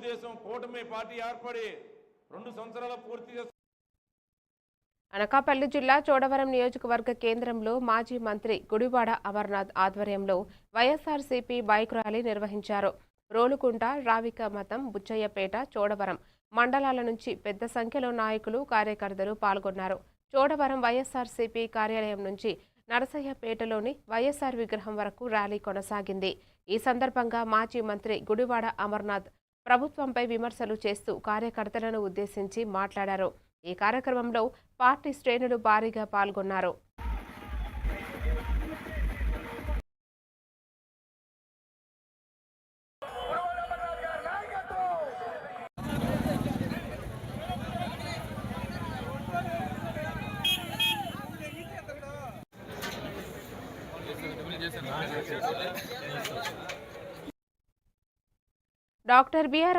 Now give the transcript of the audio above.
తెలుగుదేశం కూటమి పార్టీ ఏర్పడి 2 సంవత్సరాలు పూర్తి చేస్తుంది. అనకాపల్లి జిల్లా చోడవరం నియోజకవర్గ కేంద్రంలో మాజీ మంత్రి గుడివాడ అమర్నాథ్ ఆధ్వర్యంలో వైఎస్ఆర్సీపీ బైక్ ర్యాలీ నిర్వహించారు. రోలుకుంట, రావికమతం, బుచ్చయ్యపేట, చోడవరం మండలాల నుంచి పెద్ద సంఖ్యలో నాయకులు, కార్యకర్తలు పాల్గొన్నారు. చోడవరం వైఎస్ఆర్సీపీ కార్యాలయం నుంచి నరసయ్యపేటలోని వైఎస్ఆర్ విగ్రహం వరకు ర్యాలీ కొనసాగింది. ఈ సందర్భంగా మాజీ మంత్రి గుడివాడ అమర్నాథ్ ప్రభుత్వంపై విమర్శలు చేస్తూ కార్యకర్తలను ఉద్దేశించి మాట్లాడారు. ఈ కార్యక్రమంలో పార్టీ శ్రేణులు భారీగా పాల్గొన్నారు. Doctor BR